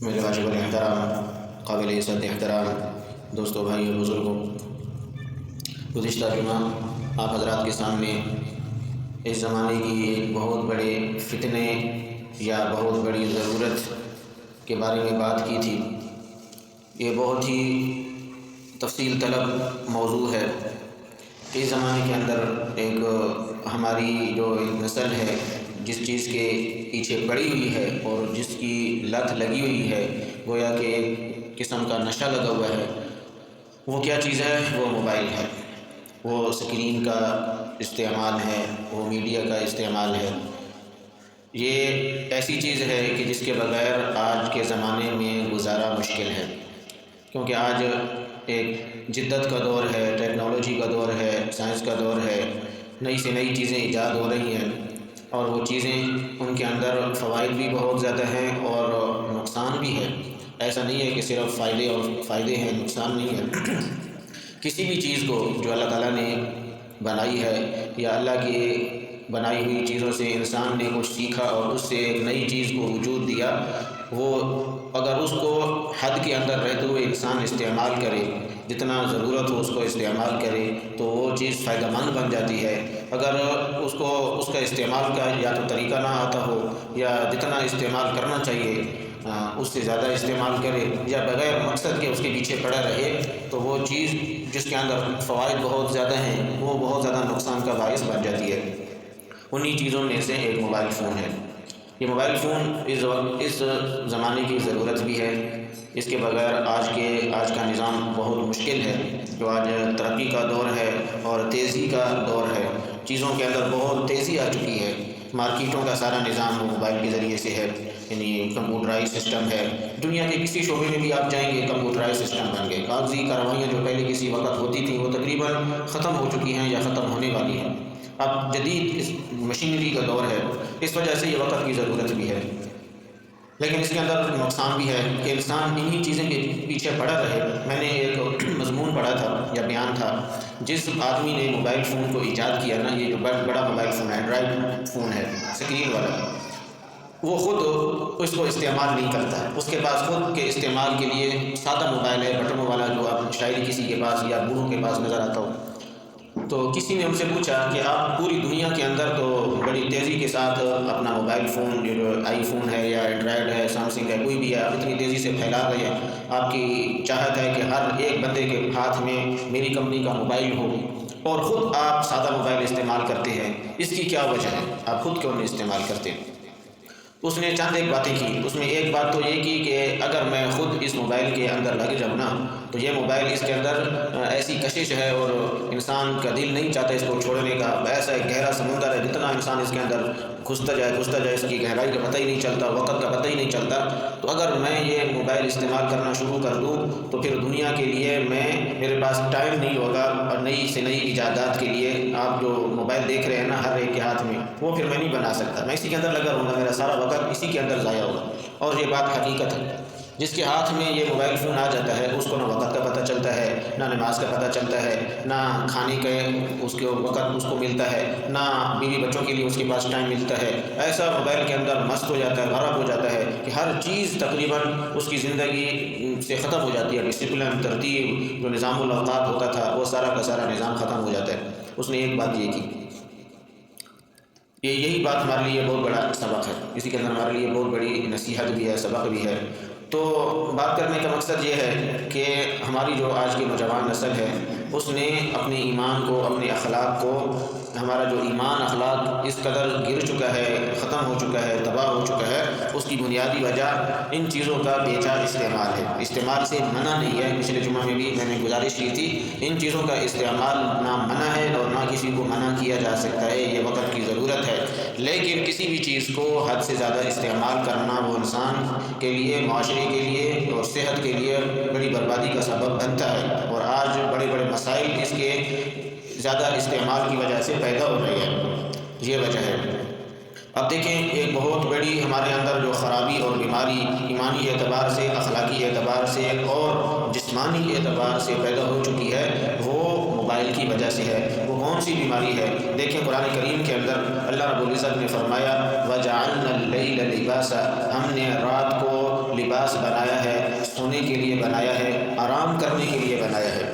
میرے واجب الاحترام قابل عزت احترام دوستوں، بھائی اور بزرگوں، گزشتہ جمعہ آپ حضرات کے سامنے اس زمانے کی ایک بہت بڑے فتنے یا بہت بڑی ضرورت کے بارے میں بات کی تھی۔ یہ بہت ہی تفصیل طلب موضوع ہے۔ اس زمانے کے اندر ایک ہماری جو ایک نسل ہے جس چیز کے پیچھے پڑی ہوئی ہے اور جس کی لت لگی ہوئی ہے، گویا کہ ایک قسم کا نشہ لگا ہوا ہے، وہ کیا چیز ہے؟ وہ موبائل ہے، وہ اسکرین کا استعمال ہے، وہ میڈیا کا استعمال ہے۔ یہ ایسی چیز ہے کہ جس کے بغیر آج کے زمانے میں گزارا مشکل ہے، کیونکہ آج ایک جدت کا دور ہے، ٹیکنالوجی کا دور ہے، سائنس کا دور ہے، نئی سے نئی چیزیں ایجاد ہو رہی ہیں، اور وہ چیزیں ان کے اندر فوائد بھی بہت زیادہ ہیں اور نقصان بھی ہے۔ ایسا نہیں ہے کہ صرف فائدے ہیں، نقصان نہیں ہے۔ کسی بھی چیز کو جو اللہ تعالیٰ نے بنائی ہے یا اللہ کی بنائی ہوئی چیزوں سے انسان نے کچھ سیکھا اور اس سے ایک نئی چیز کو وجود دیا، وہ اگر اس کو حد کے اندر رہتے ہوئے انسان استعمال کرے، جتنا ضرورت ہو اس کو استعمال کرے، تو وہ چیز فائدہ مند بن جاتی ہے۔ اگر اس کا استعمال کا یا تو طریقہ نہ آتا ہو یا جتنا استعمال کرنا چاہیے اس سے زیادہ استعمال کرے یا بغیر مقصد کے اس کے پیچھے پڑا رہے، تو وہ چیز جس کے اندر فوائد بہت زیادہ ہیں وہ بہت زیادہ نقصان کا باعث بن جاتی ہے۔ انہی چیزوں میں سے ایک موبائل فون ہے۔ یہ موبائل فون اس زمانے کی ضرورت بھی ہے۔ اس کے بغیر آج کا نظام بہت مشکل ہے، جو آج ترقی کا دور ہے اور تیزی کا دور ہے۔ چیزوں کے اندر بہت تیزی آ چکی ہے۔ مارکیٹوں کا سارا نظام موبائل کے ذریعے سے ہے، یعنی کمپیوٹرائز سسٹم ہے۔ دنیا کے کسی شعبے میں بھی آپ جائیں گے، کمپیوٹرائز سسٹم بن گئے۔ کاغذی کارروائیاں جو پہلے کسی وقت ہوتی تھیں وہ تقریباً ختم ہو چکی ہیں یا ختم ہونے والی ہیں۔ اب جدید اس مشینری کا دور ہے، اس وجہ سے یہ وقت کی ضرورت بھی ہے، لیکن اس کے اندر نقصان بھی ہے کہ انسان انہی چیزیں کے پیچھے پڑا رہے۔ میں نے ایک مضمون پڑھا تھا یا بیان تھا، جس آدمی نے موبائل فون کو ایجاد کیا نا، یہ جو بڑا موبائل فون ہے، اینڈرائیڈ فون ہے اسکرین والا، وہ خود اس کو استعمال نہیں کرتا۔ اس کے پاس خود کے استعمال کے لیے سادہ موبائل ہے، بٹنوں والا، جو آپ شاید کسی کے پاس یا بوڑھوں کے پاس نظر آتا ہو۔ تو کسی نے ہم سے پوچھا کہ آپ پوری دنیا کے اندر تو بڑی تیزی کے ساتھ اپنا موبائل فون، جو آئی فون ہے یا اینڈرائیڈ ہے، سیمسنگ ہے، کوئی بھی ہے، آپ اتنی تیزی سے پھیلا رہے ہیں، آپ کی چاہت ہے کہ ہر ایک بندے کے ہاتھ میں میری کمپنی کا موبائل ہو، اور خود آپ سادہ موبائل استعمال کرتے ہیں، اس کی کیا وجہ ہے؟ آپ خود کیوں نہیں استعمال کرتے؟ اس نے چند ایک باتیں کی۔ اس میں ایک بات تو یہ کی کہ اگر میں خود اس موبائل کے اندر لگ جاؤں نا، تو یہ موبائل اس کے اندر ایسی کشش ہے اور انسان کا دل نہیں چاہتا اس کو چھوڑنے کا۔ ایسا ایک گہرا سمندر ہے، جتنا انسان اس کے اندر گھستا جائے اس کی گہرائی کا پتہ ہی نہیں چلتا، وقت کا پتہ ہی نہیں چلتا۔ تو اگر میں یہ موبائل استعمال کرنا شروع کر دوں تو پھر دنیا کے لیے میرے پاس ٹائم نہیں ہوگا، اور نئی سے نئی ایجادات کے لیے آپ جو موبائل دیکھ رہے ہیں نا ہر ایک کے ہاتھ میں، وہ پھر میں نہیں بنا سکتا۔ میں اسی کے اندر لگا رہوں گا، میرا سارا وقت اسی کے اندر ضائع ہوگا۔ اور یہ بات حقیقت ہے۔ جس کے ہاتھ میں یہ موبائل فون آ جاتا ہے اس کو نہ وقت کا پتہ چلتا ہے، نہ نماز کا پتہ چلتا ہے، نہ کھانے کا اس کے وقت اس کو ملتا ہے، نہ بیوی بچوں کے لیے اس کے پاس ٹائم ملتا ہے۔ ایسا موبائل کے اندر مست ہو جاتا ہے، غرق ہو جاتا ہے کہ ہر چیز تقریباً اس کی زندگی سے ختم ہو جاتی ہے۔ ڈسپلن، ترتیب، جو نظام الاوقات ہوتا تھا وہ سارا کا سارا نظام ختم ہو جاتا ہے۔ اس نے ایک بات یہ کی، یہی بات ہمارے لیے بہت بڑا سبق ہے، اسی کے اندر ہمارے لیے بہت بڑی نصیحت بھی ہے، سبق بھی ہے۔ تو بات کرنے کا مقصد یہ ہے کہ ہماری جو آج کی نوجوان نسل ہے اس نے اپنے ایمان کو، اپنے اخلاق کو، ہمارا جو ایمان اخلاق اس قدر گر چکا ہے، ختم ہو چکا ہے، تباہ ہو چکا ہے، اس کی بنیادی وجہ ان چیزوں کا بے جا استعمال ہے۔ استعمال سے منع نہیں ہے، پچھلے جمعہ میں بھی میں نے گزارش کی تھی، ان چیزوں کا استعمال نہ منع ہے اور نہ کسی کو منع کیا جا سکتا ہے، یہ وقت کی ضرورت ہے۔ لیکن کسی بھی چیز کو حد سے زیادہ استعمال کرنا وہ انسان کے لیے، معاشرے کے لیے اور صحت کے لیے بڑی بربادی کا سبب بنتا ہے، اور آج بڑے بڑے مسائل اس کے زیادہ استعمال کی وجہ سے پیدا ہو رہے ہیں، یہ وجہ ہے۔ اب دیکھیں، ایک بہت بڑی ہمارے اندر جو خرابی اور بیماری ایمانی اعتبار سے، اخلاقی اعتبار سے اور جسمانی اعتبار سے پیدا ہو چکی ہے، وہ موبائل کی وجہ سے ہے۔ وہ کون سی بیماری ہے؟ دیکھیں قرآن کریم کے اندر اللہ رب العزت نے فرمایا وَجَعَلْنَا اللَّيْلَ لِبَاسًا، ہم نے رات کو لباس بنایا ہے، سونے کے لیے بنایا ہے، آرام کرنے کے لیے بنایا ہے۔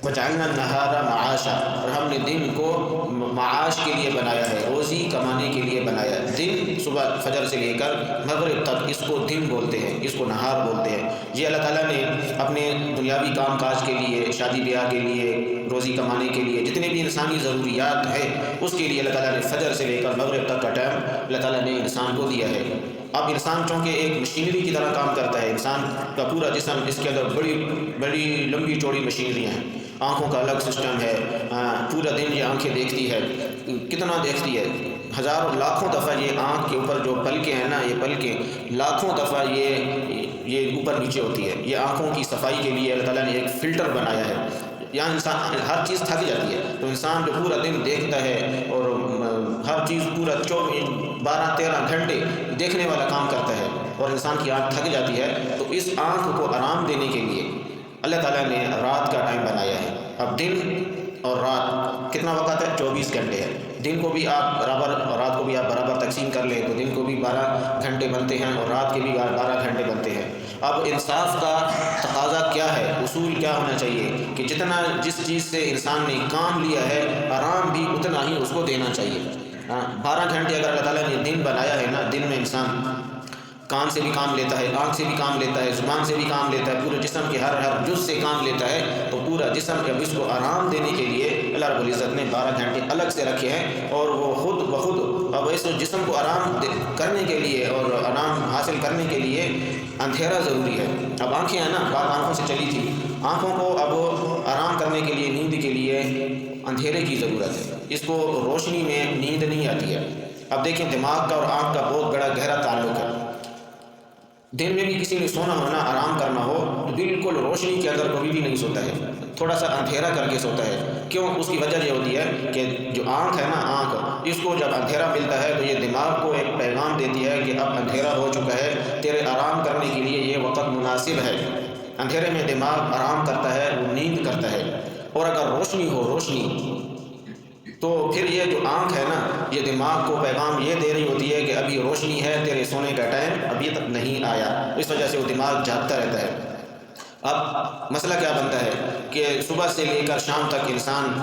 وَجَعَلْنَا النَّهَارَ مَعَاشًا، اور ہم نے دن کو معاش کے لیے بنایا ہے، روزی کمانے کے لیے بنایا ہے۔ دن صبح فجر سے لے کر مغرب تک اس کو دن بولتے ہیں، اس کو نہار بولتے ہیں۔ یہ اللہ تعالیٰ نے اپنے دنیاوی کام کاج کے لیے، شادی بیاہ کے لیے، روزی کمانے کے لیے، جتنے بھی انسانی ضروریات ہیں اس کے لیے اللہ تعالیٰ نے فجر سے لے کر مغرب تک کا ٹائم اللہ تعالیٰ نے انسان کو دیا ہے۔ اب انسان چونکہ ایک مشینری کی طرح کام کرتا ہے، انسان کا پورا جسم، اس کے اندر بڑی لمبی چوڑی مشینریاں ہیں، آنکھوں کا الگ سسٹم ہے، پورا دن یہ آنکھیں دیکھتی ہے، کتنا دیکھتی ہے، ہزاروں لاکھوں دفعہ یہ آنکھ کے اوپر جو پلکیں ہیں نا، یہ پلکیں لاکھوں دفعہ یہ اوپر نیچے ہوتی ہے۔ یہ آنکھوں کی صفائی کے لیے اللہ تعالیٰ نے ایک فلٹر بنایا ہے۔ یہاں انسان ہر چیز تھک جاتی ہے، تو انسان جو پورا دن دیکھتا ہے اور ہر چیز پورا 12-13 گھنٹے دیکھنے والا کام کرتا ہے اور انسان کی آنکھ تھک جاتی ہے، تو اس آنکھ کو آرام دینے کے لیے اللہ تعالیٰ نے رات کا ٹائم بنایا ہے۔ اب دن اور رات کتنا وقت ہے؟ 24 گھنٹے ہے۔ دن کو بھی آپ برابر اور رات کو بھی آپ برابر تقسیم کر لیں تو دن کو بھی 12 گھنٹے بنتے ہیں اور رات کے بھی 12 گھنٹے بنتے ہیں۔ اب انصاف کا تقاضا کیا ہے، اصول کیا ہونا چاہیے کہ جتنا جس چیز سے انسان نے کام لیا ہے آرام بھی اتنا ہی اس کو دینا چاہیے۔ 12 گھنٹے اگر اللہ تعالیٰ نے دن بنایا ہے نا، دن میں انسان کان سے بھی کام لیتا ہے، آنکھ سے بھی کام لیتا ہے، زبان سے بھی کام لیتا ہے، پورے جسم کے ہر جز سے کام لیتا ہے، تو پورا جسم اب اس کو آرام دینے کے لیے اللہ رب العزت نے 12 گھنٹے الگ سے رکھے ہیں، اور وہ خود بخود اب اس جسم کو آرام کرنے کے لیے اور آرام حاصل کرنے کے لیے اندھیرا ضروری ہے۔ اب آنکھیں ہیں نا، بات آنکھوں سے چلی تھی، آنکھوں کو اب آرام کرنے کے لیے، نیند کے لیے اندھیرے کی ضرورت ہے، اس کو روشنی میں نیند نہیں آتی ہے۔ اب دیکھیں دماغ کا اور آنکھ کا بہت بڑا گہرا تعلق ہے۔ دن میں بھی کسی نے سونا ہونا، آرام کرنا ہو تو بالکل روشنی کے اندر کبھی بھی نہیں سوتا ہے، تھوڑا سا اندھیرا کر کے سوتا ہے۔ کیوں؟ اس کی وجہ یہ ہوتی ہے کہ جو آنکھ ہے نا، آنکھ اس کو جب اندھیرا ملتا ہے تو یہ دماغ کو ایک پیغام دیتی ہے کہ اب اندھیرا ہو چکا ہے، تیرے آرام کرنے کے لیے یہ وقت مناسب ہے۔ اندھیرے میں دماغ آرام کرتا ہے، وہ نیند کرتا ہے۔ اور اگر روشنی ہو، روشنی، تو پھر یہ جو آنکھ ہے نا، یہ دماغ کو پیغام یہ دے رہی ہوتی ہے کہ ابھی روشنی ہے، تیرے سونے کا ٹائم ابھی تک نہیں آیا، اس وجہ سے وہ دماغ جاگتا رہتا ہے۔ اب مسئلہ کیا بنتا ہے کہ صبح سے لے کر شام تک انسان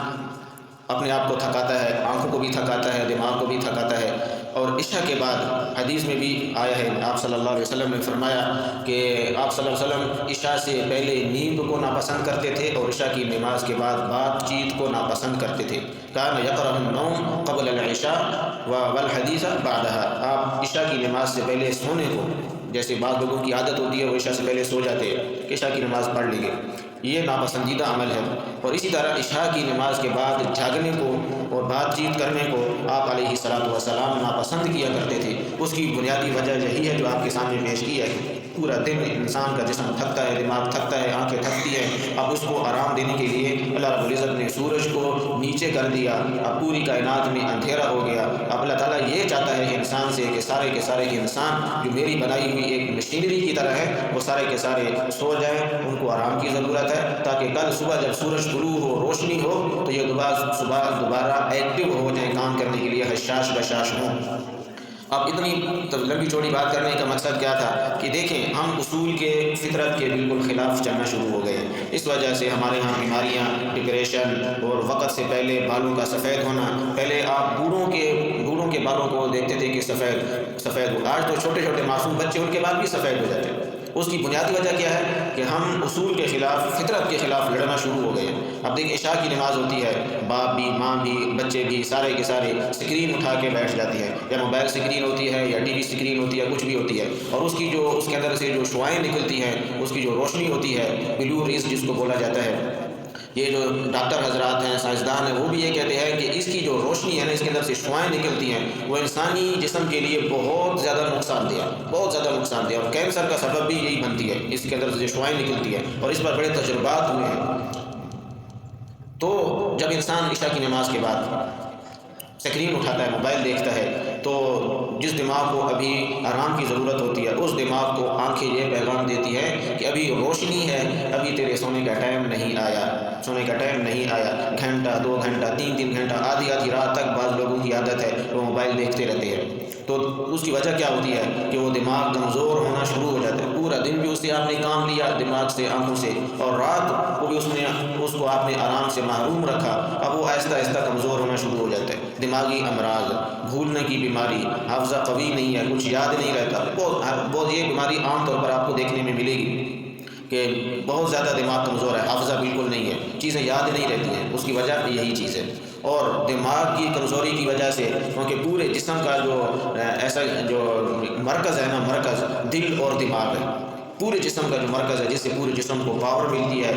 اپنے آپ کو تھکاتا ہے، آنکھوں کو بھی تھکاتا ہے، دماغ کو بھی تھکاتا ہے، اور عشاء کے بعد حدیث میں بھی آیا ہے، آپ صلی اللہ علیہ وسلم نے فرمایا کہ آپ صلی اللہ علیہ وسلم عشاء سے پہلے نیند کو ناپسند کرتے تھے اور عشاء کی نماز کے بعد بات چیت کو ناپسند کرتے تھے۔ کان یکرہ النوم قبل العشاء والحدیث بعدها، آپ عشاء کی نماز سے پہلے سونے کو، جیسے بعض لوگوں کی عادت ہوتی ہے وہ عشاء سے پہلے سو جاتے ہیں کہ عشاء کی نماز پڑھ لیں گے، یہ ناپسندیدہ عمل ہے۔ اور اسی طرح عشاء کی نماز کے بعد جاگنے کو اور بات چیت کرنے کو آپ علیہ الصلوۃ والسلام ناپسند کیا کرتے تھے۔ اس کی بنیادی وجہ یہی ہے جو آپ کے سامنے پیش کی ہے۔ پورا دن انسان کا جسم تھکتا ہے، دماغ تھکتا ہے، آنکھیں تھکتی ہیں، اب اس کو آرام دینے کے لیے اللہ رب العزت نے سورج کو نیچے کر دیا، اب پوری کائنات میں اندھیرا ہو گیا۔ اب اللہ تعالیٰ یہ چاہتا ہے کہ انسان سے کہ سارے کے سارے انسان جو میری بنائی ہوئی ایک مشینری کی طرح ہے، وہ سارے کے سارے سو جائیں، ان کو آرام کی ضرورت ہے، تاکہ کل صبح جب سورج طلوع ہو، روشنی ہو، تو یہ دوبارہ ایکٹیو ہو جائیں، کام کرنے کے لیے حشاش بشاش ہوں۔ اب اتنی لمبی چوڑی بات کرنے کا مقصد کیا تھا کہ دیکھیں ہم اصول کے، فطرت کے بالکل خلاف چلنا شروع ہو گئے، اس وجہ سے ہمارے ہاں بیماریاں، ڈپریشن اور وقت سے پہلے بالوں کا سفید ہونا۔ پہلے آپ بوڑھوں کے بالوں کو دیکھتے تھے کہ سفید ہو، آج تو چھوٹے چھوٹے معصوم بچے ان کے بال بھی سفید ہو جاتے ہیں۔ اس کی بنیادی وجہ کیا ہے کہ ہم اصول کے خلاف، فطرت کے خلاف لڑنا شروع ہو گئے ہیں۔ اب دیکھیں عشاء کی نماز ہوتی ہے، باپ بھی، ماں بھی، بچے بھی، سارے کے سارے اسکرین اٹھا کے بیٹھ جاتی ہے، یا موبائل اسکرین ہوتی ہے یا ٹی وی اسکرین ہوتی ہے، کچھ بھی ہوتی ہے، اور اس کے اندر سے جو شعائیں نکلتی ہیں، اس کی جو روشنی ہوتی ہے، بلو ریز جس کو بولا جاتا ہے، یہ جو ڈاکٹر حضرات ہیں، سائنسدان ہیں، وہ بھی یہ کہتے ہیں کہ اس کی جو روشنی ہے نا، اس کے اندر سے شعائیں نکلتی ہیں، وہ انسانی جسم کے لیے بہت زیادہ نقصان دہ، بہت زیادہ نقصان دہ، اور کینسر کا سبب بھی یہی بنتی ہے، اس کے اندر سے جو شعائیں نکلتی ہیں، اور اس پر بڑے تجربات ہوئے ہیں۔ تو جب انسان عشاء کی نماز کے بعد اسکرین اٹھاتا ہے، موبائل دیکھتا ہے، تو جس دماغ کو ابھی آرام کی ضرورت ہوتی ہے، اس دماغ کو آنکھیں یہ پیغام دیتی ہے کہ ابھی روشنی ہے، ابھی تیرے سونے کا ٹائم نہیں آیا، سونے کا ٹائم نہیں آیا۔ گھنٹہ، 2 گھنٹہ، 3 گھنٹہ، آدھی رات تک بعض لوگوں کی عادت ہے وہ موبائل دیکھتے رہتے ہیں، تو اس کی وجہ کیا ہوتی ہے کہ وہ دماغ کمزور ہونا شروع ہو جاتا ہے، پورا دن بھی اس سے آپ نے کام لیا دماغ سے، آنکھوں سے، اور رات کو بھی اس کو آپ نے آرام سے محروم رکھا، اب وہ آہستہ آہستہ کمزور ہونا شروع ہو جاتا ہے۔ دماغی امراض، بھولنے کی بیماری، حافظہ قوی نہیں ہے، کچھ یاد نہیں رہتا، بہت یہ بیماری عام طور پر آپ کو دیکھنے میں ملے گی کہ بہت زیادہ دماغ کمزور ہے، حافظہ بالکل نہیں ہے، چیزیں یاد نہیں رہتی ہیں، اس کی وجہ یہی چیز ہے۔ اور دماغ کی کمزوری کی وجہ سے، کیونکہ پورے جسم کا جو ایسا جو مرکز ہے نا، مرکز دل اور دماغ ہے، پورے جسم کا جو مرکز ہے جس سے پورے جسم کو پاور ملتی ہے،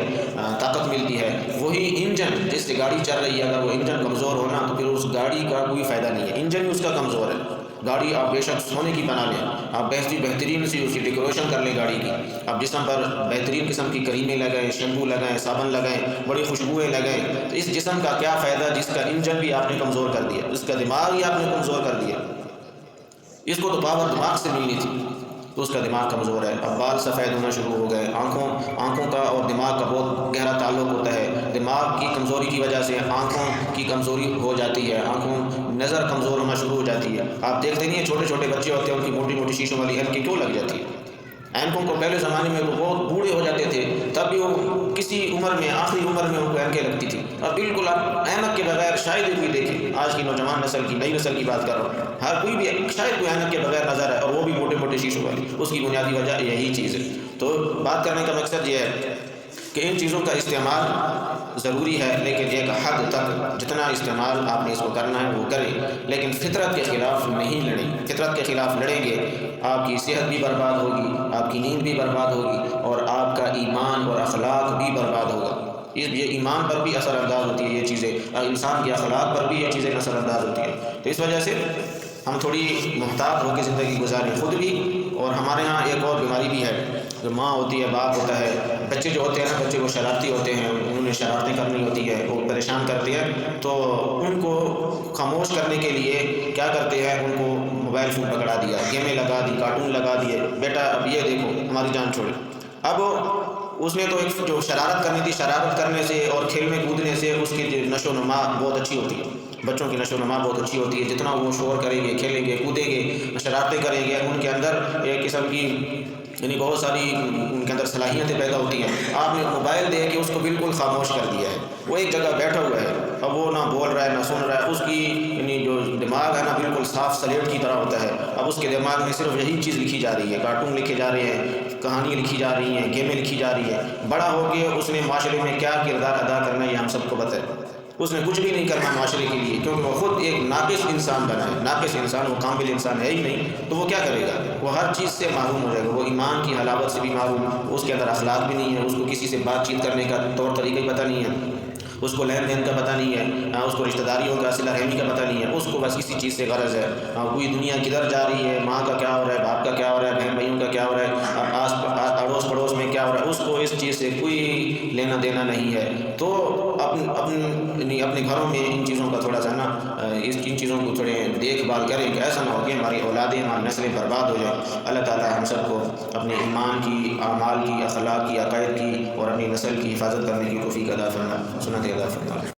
طاقت ملتی ہے، وہی انجن جس سے گاڑی چل رہی ہے، اگر وہ انجن کمزور ہونا تو پھر اس گاڑی کا کوئی فائدہ نہیں ہے، انجن ہی اس کا کمزور ہے۔ گاڑی آپ بے شک سونے کی بنا لیں، آپ بہترین سی اس کی ڈیکوریشن کر لیں گاڑی کی، آپ جسم پر بہترین قسم کی کریمیں لگائیں، شیمپو لگائیں، صابن لگائیں، بڑی خوشبوئیں لگائیں، تو اس جسم کا کیا فائدہ جس کا انجن بھی آپ نے کمزور کر دیا، اس کا دماغ ہی آپ نے کمزور کر دیا۔ اس کو تو پاور دماغ سے ملنی تھی، تو اس کا دماغ کمزور ہے۔ اب بال سفید ہونا شروع ہو گئے، آنکھوں کا اور دماغ کا بہت گہرا تعلق ہوتا ہے، دماغ کی کمزوری کی وجہ سے آنکھوں کی کمزوری ہو جاتی ہے، نظر کمزور ہونا شروع ہو جاتی ہے۔ آپ دیکھتے نہیں ہیں چھوٹے چھوٹے بچے ہوتے ہیں، ان کی موٹی موٹی شیشوں والی اینکیں کیوں لگ جاتی ہے؟ اینکوں کو پہلے زمانے میں وہ بہت بوڑھے ہو جاتے تھے، تب بھی وہ کسی عمر میں، آخری عمر میں ان کو اینکیں لگتی تھی، اور بالکل آپ اینک کے بغیر شاید ہی کوئی دیکھیں، آج کی نوجوان نسل کی، نئی نسل کی بات کر رہا ہوں، ہر کوئی بھی شاید کوئی اینک کے بغیر نظر ہے، اور وہ بھی موٹے موٹے شیشوں والی۔ اس کی بنیادی وجہ یہی چیز ہے۔ تو بات کرنے کا مقصد یہ ہے کہ ان چیزوں کا استعمال ضروری ہے، لیکن ایک حد تک جتنا استعمال آپ نے اس کو کرنا ہے وہ کریں، لیکن فطرت کے خلاف نہیں لڑیں۔ فطرت کے خلاف لڑیں گے، آپ کی صحت بھی برباد ہوگی، آپ کی نیند بھی برباد ہوگی، اور آپ کا ایمان اور اخلاق بھی برباد ہوگا۔ یہ ایمان پر بھی اثر انداز ہوتی ہے یہ چیزیں، اور انسان کے اخلاق پر بھی یہ چیزیں اثر انداز ہوتی ہیں۔ تو اس وجہ سے ہم تھوڑی محتاط ہو کے زندگی گزاریں، خود بھی، اور ہمارے ہاں ایک اور بیماری بھی ہے، جو ماں ہوتی ہے، باپ ہوتا ہے، بچے جو ہوتے ہیں نا، بچے وہ شرارتی ہوتے ہیں، انہوں نے شرارتیں کرنی ہوتی ہے، وہ پریشان کرتے ہیں، تو ان کو خاموش کرنے کے لیے کیا کرتے ہیں، ان کو موبائل فون پکڑا دیا، گیمیں لگا دی، کارٹون لگا دیے، بیٹا اب یہ دیکھو ہماری جان چھوڑے۔ اب اس نے تو ایک جو شرارت کرنی تھی، شرارت کرنے سے اور کھیلنے کودنے سے اس کی نشو و نما بہت اچھی ہوتی ہے، بچوں کی نشو و نما بہت اچھی ہوتی ہے، جتنا وہ شور کریں گے، کھیلیں گے، کودیں گے، شرارتیں کریں گے، ان کے اندر ایک قسم کی یعنی بہت ساری ان کے اندر صلاحیتیں پیدا ہوتی ہیں۔ آپ نے موبائل دے کے اس کو بالکل خاموش کر دیا ہے، وہ ایک جگہ بیٹھا ہوا ہے، اب وہ نہ بول رہا ہے نہ سن رہا ہے، اس کی یعنی جو دماغ ہے نا بالکل صاف سلیٹ کی طرح ہوتا ہے، اب اس کے دماغ میں صرف یہی چیز لکھی جا رہی ہے، کارٹون لکھے جا رہے ہیں، کہانیاں لکھی جا رہی ہیں، گیمیں لکھی جا رہی ہیں۔ بڑا ہو کے اس نے معاشرے میں کیا کردار ادا کرنا ہے یہ ہم سب کو پتہ ہے، اس نے کچھ بھی نہیں کرنا معاشرے کے لیے، کیونکہ وہ خود ایک ناقص انسان بنا ہے، ناقص انسان، وہ کامل انسان ہے ہی نہیں، تو وہ کیا کرے گا؟ وہ ہر چیز سے محروم ہو جائے گا، وہ ایمان کی حلاوت سے بھی محروم، اس کے اندر اخلاق بھی نہیں ہے، اس کو کسی سے بات چیت کرنے کا طور طریقہ ہی پتہ نہیں ہے، اس کو لین دین کا پتہ نہیں ہے، اس کو رشتہ داریوں کا صلہ رحمی کا پتہ نہیں ہے، اس کو بس اسی چیز سے غرض ہے، کوئی دنیا کدھر جا رہی ہے، ماں کا کیا ہو رہا ہے، باپ کا کیا ہو رہا ہے، بہن بھائیوں کا کیا ہو رہا ہے، اڑوس پڑوس میں کیا ہو رہا ہے، اس کو اس چیز سے کوئی لینا دینا نہیں ہے۔ تو اپنے گھروں میں ان چیزوں کا تھوڑا سا نا ان چیزوں کو تھوڑے دیکھ بھال کریں کہ ایسا نہ ہو کہ ہماری اولادیں، ہماری نسلیں برباد ہو جائیں۔ اللہ تعالیٰ ہم سب کو اپنے ایمان کی، اعمال کی، اخلاق کی، عقائد کی اور اپنی نسل کی حفاظت کرنے کی توفیق عطا فرمائے، سنت عطا فرمائے۔